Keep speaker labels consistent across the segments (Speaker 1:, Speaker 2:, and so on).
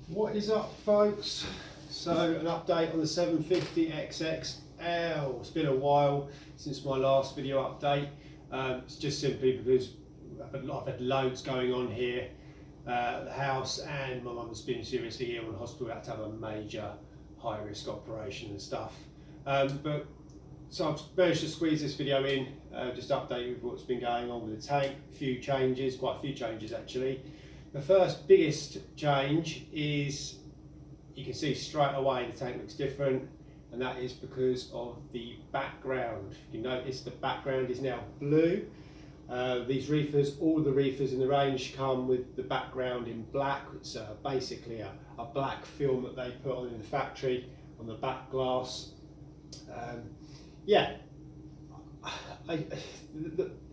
Speaker 1: What is up, folks? So an update on the 750 XXL. It's been a while since my last video update. It's just simply because I've had loads going on here at the house, and my mum's been seriously ill in hospital. Had to have a major high-risk operation and stuff. So I've managed to squeeze this video in, just update you with what's been going on with the tank. Quite a few changes actually. The first biggest change is, you can see straight away the tank looks different, and that is because of the background. You notice the background is now blue. These reefers, all the reefers in the range come with the background in black. It's basically a black film that they put on in the factory on the back glass.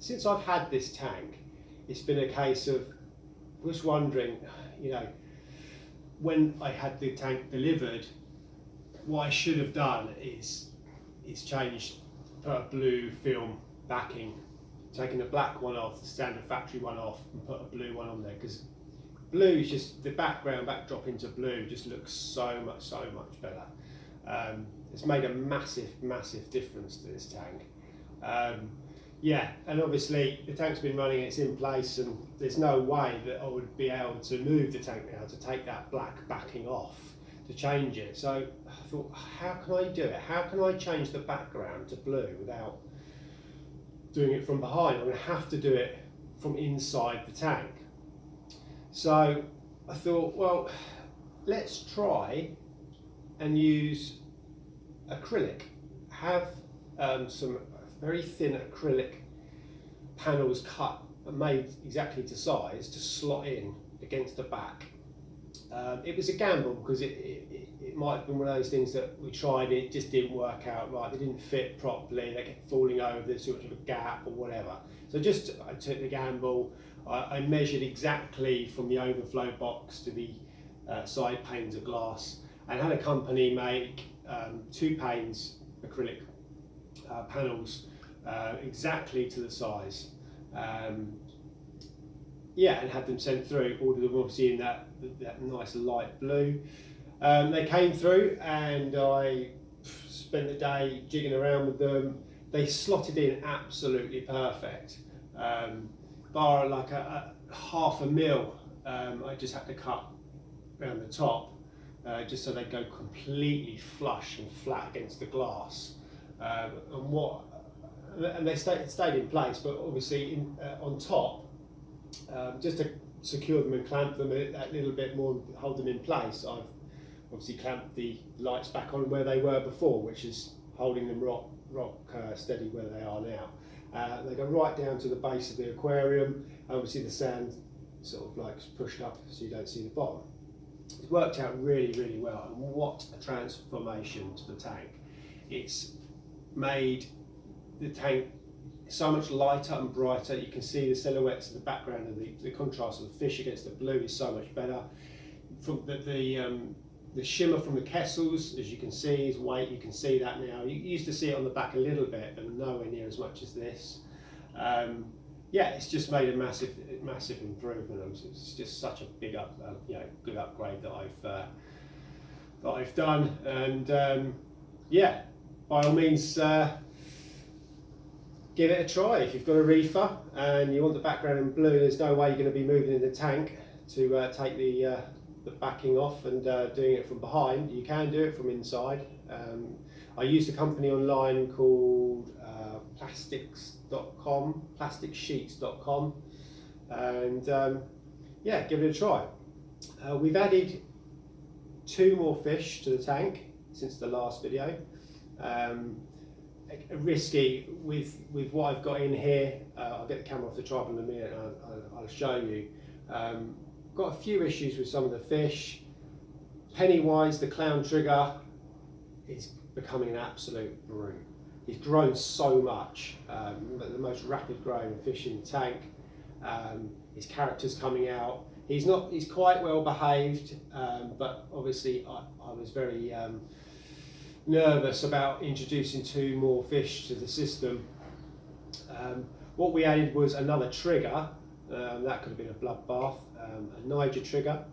Speaker 1: Since I've had this tank, it's been a case of just wondering, when I had the tank delivered, what I should have done is changed, put a blue film backing, taken the black one off, the standard factory one off, and put a blue one on there, because blue is just, the backdrop into blue just looks so much better. It's made a massive difference to this tank. And obviously the tank's been running, it's in place, and there's no way that I would be able to move the tank now to take that black backing off to change it. So I thought, how can I do it? How can I change the background to blue without doing it from behind? I'm going to have to do it from inside the tank. So I thought, well, let's try and use acrylic. Have some very thin acrylic panels cut and made exactly to size to slot in against the back. It was a gamble, because it might have been one of those things that we tried, it just didn't work out right, they didn't fit properly, they kept falling over, there's sort of a gap or whatever. So I took the gamble. I measured exactly from the overflow box to the side panes of glass, and had a company make 2 panes acrylic panels exactly to the size, and had them sent through. Ordered them obviously in that nice light blue. They came through, and I spent the day jigging around with them. They slotted in absolutely perfect, bar like a half a mil. I just had to cut around the top, just so they go completely flush and flat against the glass. And they stayed in place, but obviously on top, just to secure them and clamp them a little bit more, hold them in place, I've obviously clamped the lights back on where they were before, which is holding them rock steady where they are now. They go right down to the base of the aquarium. Obviously the sand sort of like pushed up so you don't see the bottom. It's worked out really well, and what a transformation to the tank. It's made the tank so much lighter and brighter. You can see the silhouettes in the background, and the contrast of the fish against the blue is so much better. From the shimmer from the kessels, as you can see, is white. You can see that now. You used to see it on the back a little bit, but nowhere near as much as this. It's just made a massive improvement. It's just such a big good upgrade that I've done. And by all means, give it a try. If you've got a reefer and you want the background in blue, there's no way you're going to be moving in the tank to take the backing off and doing it from behind. You can do it from inside. I used a company online called plasticsheets.com, and give it a try. We've added 2 more fish to the tank since the last video. Risky with what I've got in here. I'll get the camera off the tripod in a minute, and I'll show you. Got a few issues with some of the fish. Pennywise, the clown trigger, is becoming an absolute brute. He's grown so much, the most rapid growing fish in the tank. His character's coming out. He's quite well behaved, but obviously I was very nervous about introducing 2 more fish to the system. What we added was another trigger. That could have been a bloodbath, a Niger trigger,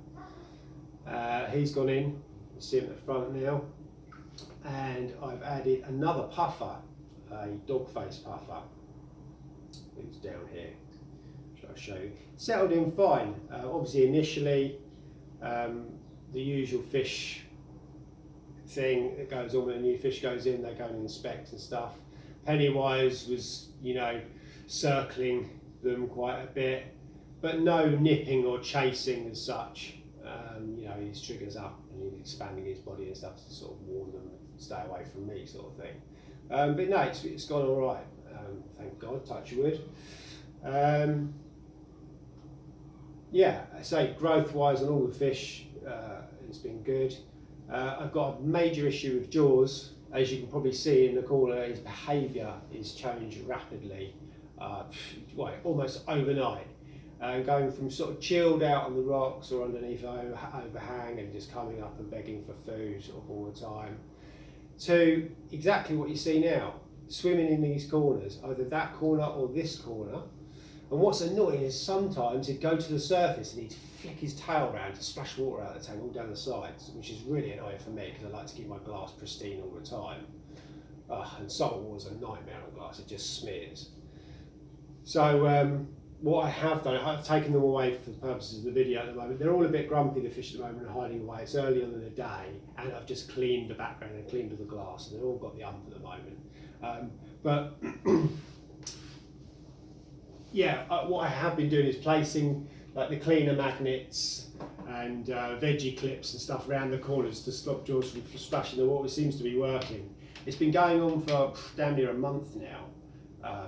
Speaker 1: He's gone in, you see him at the front now, and I've added another puffer, a dog face puffer, who's down here. I'll show you. Settled in fine. Obviously initially the usual fish thing that goes on when a new fish goes in, they go and inspect and stuff. Pennywise was, you know, circling them quite a bit, but no nipping or chasing as such. You know, his triggers up and he's expanding his body and stuff to sort of warn them, stay away from me, sort of thing. But no, it's gone all right. Thank God, touch wood. Yeah, I say growth-wise on all the fish, it's been good. I've got a major issue with Jaws. As you can probably see in the corner, his behaviour is changed rapidly, almost overnight. Going from sort of chilled out on the rocks or underneath overhang and just coming up and begging for food sort of all the time, to exactly what you see now, swimming in these corners, either that corner or this corner. And what's annoying is sometimes he'd go to the surface and he'd flick his tail around to splash water out of the tank all down the sides, which is really annoying for me because I like to keep my glass pristine all the time. And salt water's a nightmare on glass, it just smears. So what I have done, I've taken them away for the purposes of the video at the moment. They're all a bit grumpy, the fish at the moment, and hiding away. It's early on in the day, and I've just cleaned the background and cleaned all the glass, and they've all got the ump at the moment. But yeah, what I have been doing is placing like the cleaner magnets and veggie clips and stuff around the corners to stop Jaws from splashing the water. It seems to be working. It's been going on for damn near a month now,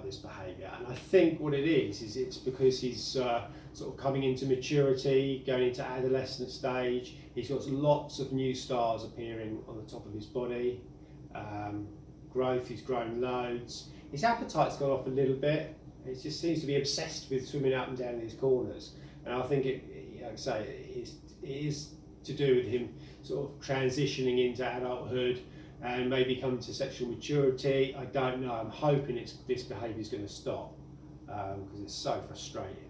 Speaker 1: this behaviour, and I think what it is it's because he's sort of coming into maturity, going into adolescent stage. He's got lots of new stars appearing on the top of his body. Growth, he's grown loads. His appetite's gone off a little bit. He just seems to be obsessed with swimming up and down these corners, and I think like I say, it is to do with him sort of transitioning into adulthood and maybe come to sexual maturity. I don't know. I'm hoping this behaviour is going to stop because it's so frustrating.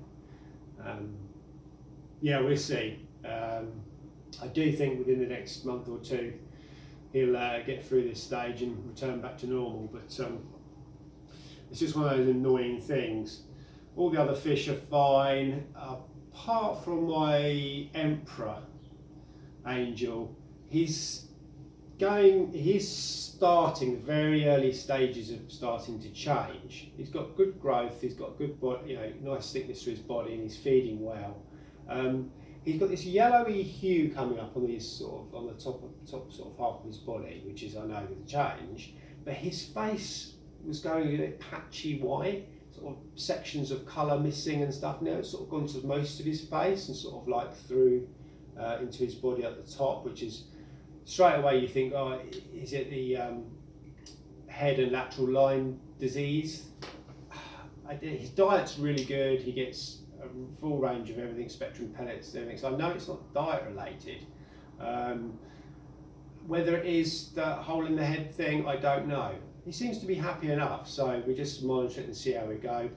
Speaker 1: Yeah, we'll see. I do think within the next month or two he'll get through this stage and return back to normal, but it's just one of those annoying things. All the other fish are fine, apart from my Emperor Angel. He's starting very early stages of starting to change. He's got good growth, he's got good body, you know, nice thickness to his body, and he's feeding well. He's got this yellowy hue coming up on his on the top sort of half of his body, which is, I know, with the change. But his face was going a bit patchy white, sort of sections of colour missing and stuff. Now it's sort of gone to most of his face and sort of like through into his body at the top, which is straight away you think, oh, is it the head and lateral line disease? His diet's really good. He gets a full range of everything, spectrum pellets, everything. So I know it's not diet related. Whether it is the hole in the head thing, I don't know. He seems to be happy enough, so we just monitor it and see how we go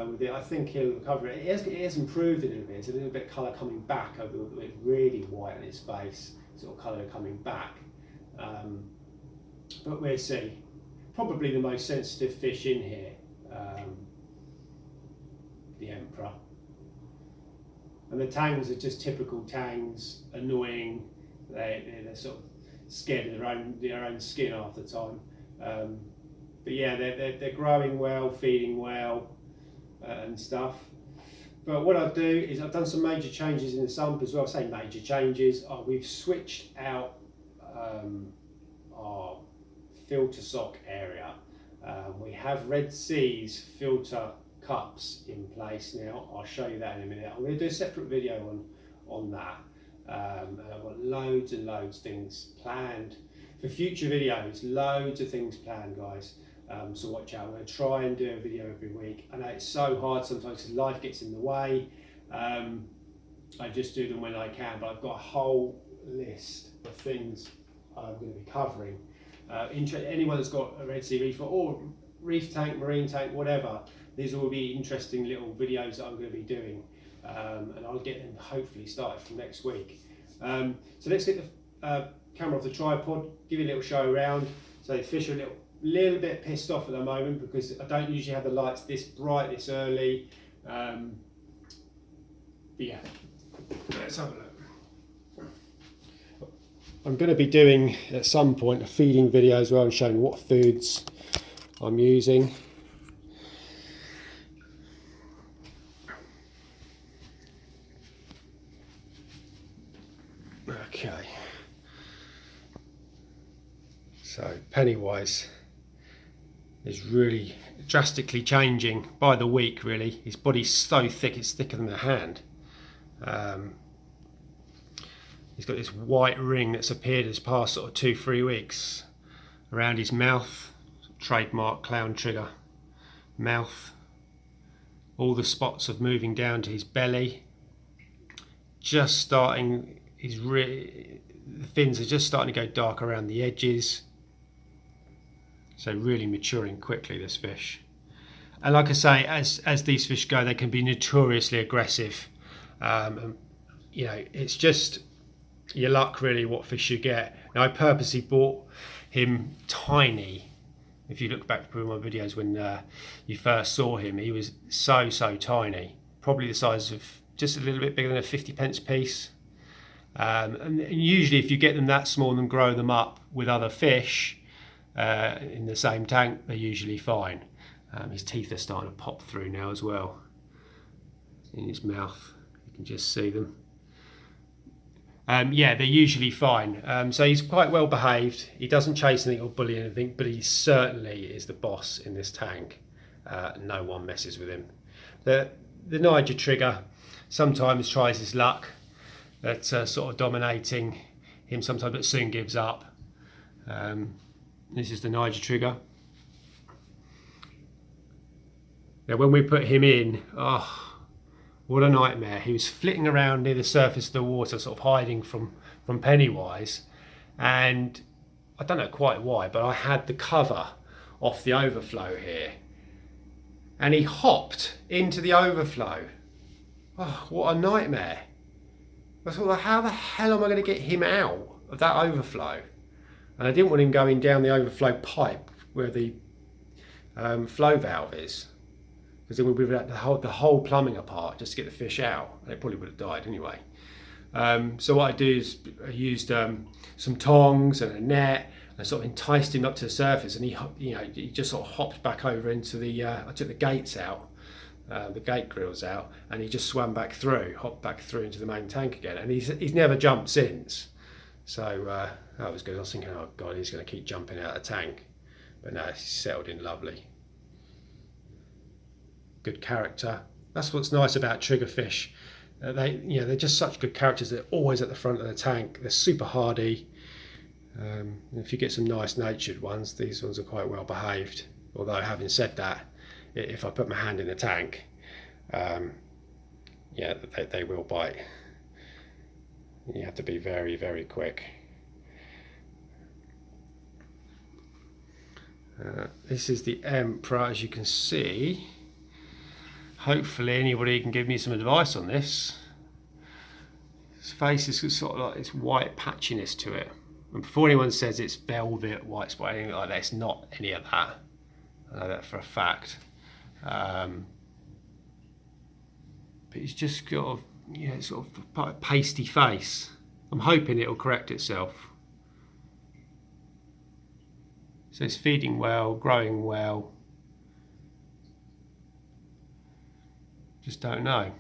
Speaker 1: with it. I think he'll recover it. It has improved a little bit. There's a little bit of colour coming back over it, really white on his face, sort of colour coming back. But we'll see. Probably the most sensitive fish in here, the Emperor. And the tangs are just typical tangs, annoying. They're sort of scared of their own skin half the time. But yeah, they're growing well, feeding well, and stuff. But what I'll do is I've done some major changes in the sump as well. I say major changes. We've switched out our filter sock area. We have Red Sea's filter cups in place now. I'll show you that in a minute. I'm going to do a separate video on that. And I've got loads and loads of things planned for future videos. Loads of things planned, guys. So watch out. I'm going to try and do a video every week. I know it's so hard sometimes because life gets in the way. I just do them when I can, but I've got a whole list of things I'm going to be covering. Anyone that's got a Red Sea Reefer or reef tank, marine tank, whatever, these will be interesting little videos that I'm going to be doing. And I'll get them hopefully started from next week. So let's get the camera off the tripod, give you a little show around. So the fish are a little bit pissed off at the moment because I don't usually have the lights this bright this early. But yeah, let's have a look. I'm going to be doing at some point a feeding video as well and showing what foods I'm using. Okay, so Pennywise is really drastically changing by the week really. His body's so thick it's thicker than a hand. He's got this white ring that's appeared as past sort of 2-3 weeks around his mouth, trademark clown trigger mouth. All the spots of moving down to his belly, just starting, the fins are just starting to go dark around the edges. So really maturing quickly, this fish. And like I say, as these fish go, they can be notoriously aggressive. And, you know, it's just your luck really what fish you get. Now I purposely bought him tiny. If you look back through my videos when you first saw him, he was so tiny, probably the size of just a little bit bigger than a 50p piece. And usually if you get them that small and grow them up with other fish in the same tank, they're usually fine. His teeth are starting to pop through now as well in his mouth. You can just see them. Yeah, they're usually fine. So he's quite well behaved. He doesn't chase anything or bully anything, but he certainly is the boss in this tank. No one messes with him. The Niger trigger sometimes tries his luck at sort of dominating him sometimes, but soon gives up. This is the Niger trigger. Now when we put him in, oh, what a nightmare. He was flitting around near the surface of the water, sort of hiding from Pennywise. And I don't know quite why, but I had the cover off the overflow here. And he hopped into the overflow. Oh, what a nightmare. I thought, well, how the hell am I going to get him out of that overflow? And I didn't want him going down the overflow pipe where the flow valve is, because then we would have had the whole plumbing apart just to get the fish out, and it probably would have died anyway. So what I do is I used some tongs and a net and sort of enticed him up to the surface, and he just sort of hopped back over into the, I took the gates out, the gate grills out, and he just swam back through, hopped back through into the main tank again, and he's never jumped since. So that was good. I was thinking, oh God, he's going to keep jumping out of the tank, but no, he's settled in lovely. Good character. That's what's nice about triggerfish. They're just such good characters. They're always at the front of the tank. They're super hardy. If you get some nice natured ones, these ones are quite well behaved. Although having said that, if I put my hand in the tank, yeah, they will bite. You have to be very quick. This is the Emperor, as you can see. Hopefully anybody can give me some advice on this. His face is sort of like this white patchiness to it. And before anyone says it's velvet, white spot, anything like that, it's not any of that. I know that for a fact. But it's just sort of a pasty face. I'm hoping it'll correct itself. So it's feeding well, growing well. Just don't know.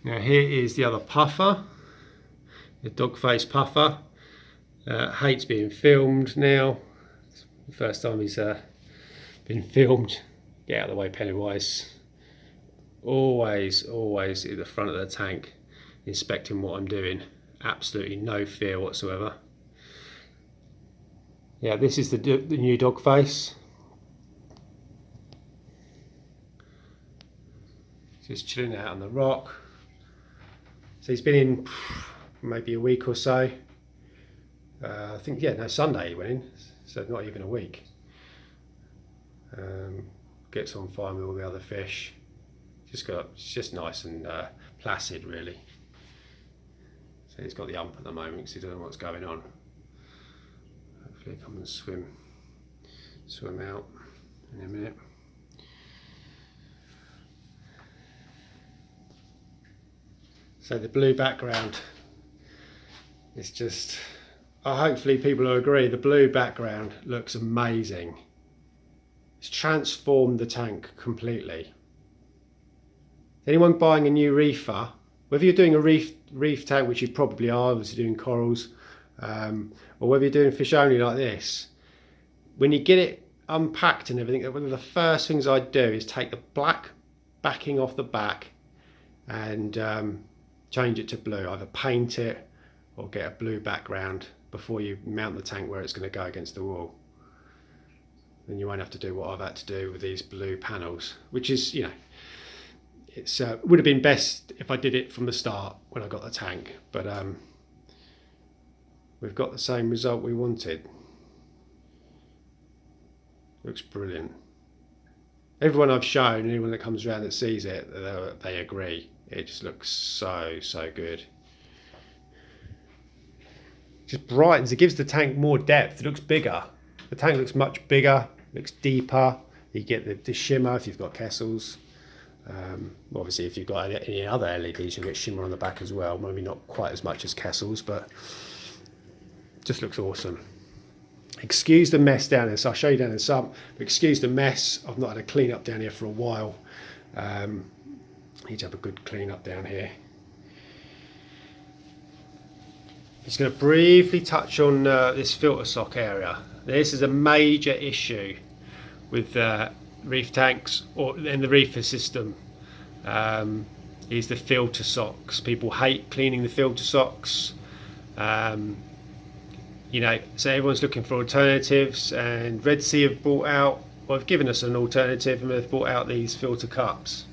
Speaker 1: Now here is the other puffer, the dog face puffer. Hates being filmed now. It's the first time he's been filmed. Get out of the way, Pennywise. Always at the front of the tank, inspecting what I'm doing. Absolutely no fear whatsoever. Yeah, this is the new dog face. Just chilling out on the rock. So he's been in maybe a week or so. I think, yeah, no, Sunday he went in, so not even a week. Gets on fine with all the other fish. It's just nice and placid, really. So he's got the ump at the moment because he doesn't know what's going on. Hopefully he'll come and swim out in a minute. So the blue background is just, hopefully people will agree, the blue background looks amazing. It's transformed the tank completely. Anyone buying a new reefer, whether you're doing a reef tank, which you probably are, obviously doing corals, or whether you're doing fish only like this, when you get it unpacked and everything, one of the first things I'd do is take the black backing off the back and change it to blue. Either paint it or get a blue background before you mount the tank where it's going to go against the wall. Then you won't have to do what I've had to do with these blue panels, which is, you know, it's would have been best if I did it from the start when I got the tank, but we've got the same result we wanted. Looks brilliant. Everyone I've shown, anyone that comes around that sees it, they agree. It just looks so good. Just brightens, it gives the tank more depth. It looks bigger. The tank looks much bigger, looks deeper. You get the shimmer if you've got Kessels. Obviously if you've got any other LEDs, you get shimmer on the back as well. Maybe not quite as much as Kessels, but just looks awesome. Excuse the mess down here, so I'll show you down in some, but excuse the mess. I've not had a clean up down here for a while. Need to have a good clean up down here. Just going to briefly touch on this filter sock area. This is a major issue with reef tanks or in the reefer system. Is the filter socks. People hate cleaning the filter socks. You know, so everyone's looking for alternatives, and Red Sea have brought out, well, they've given us an alternative, and they've brought out these filter cups,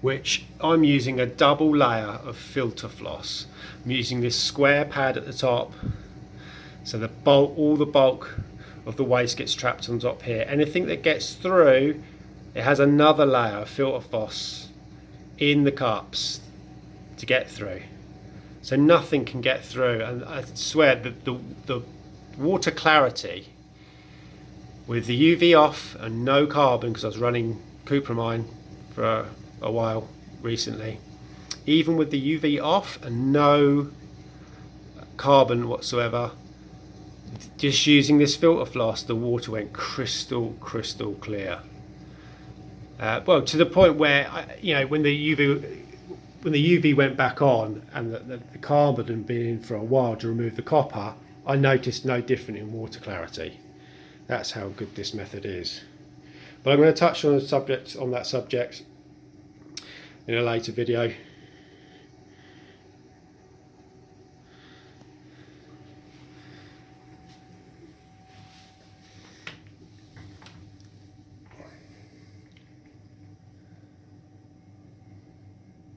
Speaker 1: which I'm using a double layer of filter floss. I'm using this square pad at the top, so the bulk, all the bulk of the waste gets trapped on top here. Anything that gets through, it has another layer of filter floss in the cups to get through. So nothing can get through, and I swear that the water clarity with the UV off and no carbon, because I was running cupramine for a while recently, even with the UV off and no carbon whatsoever, just using this filter floss, the water went crystal clear. Well, to the point where you know, when the UV went back on and the carbon had been in for a while to remove the copper, I noticed no different in water clarity. That's how good this method is. But I'm going to touch on that subject in a later video.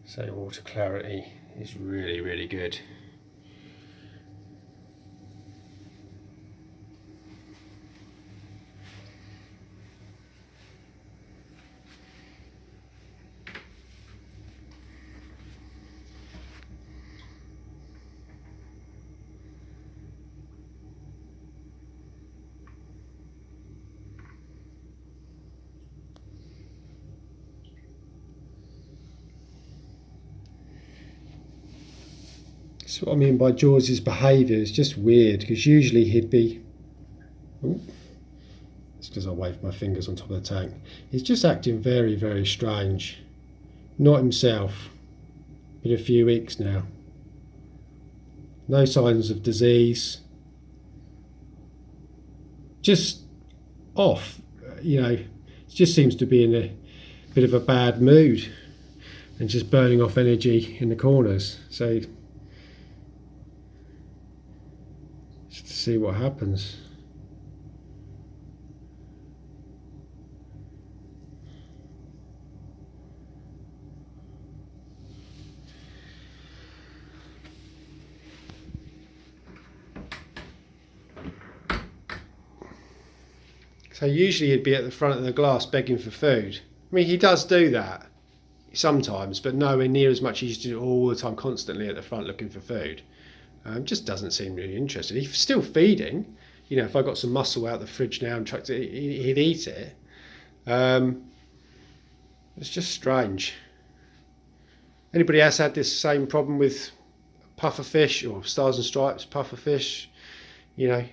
Speaker 1: So water clarity is really good. So what I mean by George's behaviour is just weird, because usually he'd be, it's because I waved my fingers on top of the tank, he's just acting very strange, not himself. Been a few weeks now, no signs of disease, just off, you know, it just seems to be in a bit of a bad mood and just burning off energy in the corners. So just to see what happens. So usually he'd be at the front of the glass begging for food. I mean, he does do that, sometimes, but nowhere near as much as he used to do all the time, constantly at the front looking for food. Just doesn't seem really interested. He's still feeding. You know, if I got some mussel out of the fridge now and tried to, he'd eat it. It's just strange. Anybody else had this same problem with pufferfish or stars and stripes pufferfish? You know,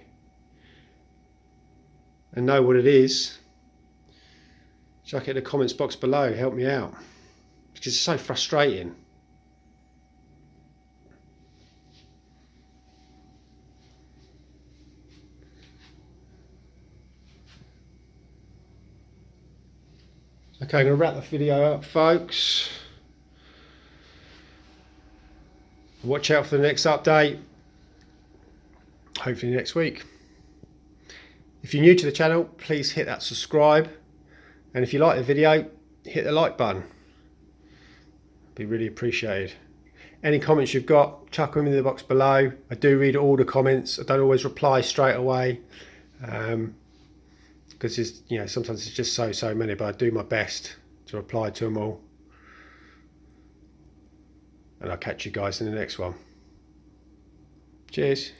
Speaker 1: and know what it is? Chuck it in the comments box below. Help me out, because it's so frustrating. Okay, I'm going to wrap the video up, folks. Watch out for the next update, hopefully next week. If you're new to the channel, please hit that subscribe, and if you like the video, hit the like button. Be really appreciated. Any comments you've got, chuck them in the box below. I do read all the comments. I don't always reply straight away, because it's, you know, sometimes it's just so many, but I do my best to reply to them all. And I'll catch you guys in the next one. Cheers.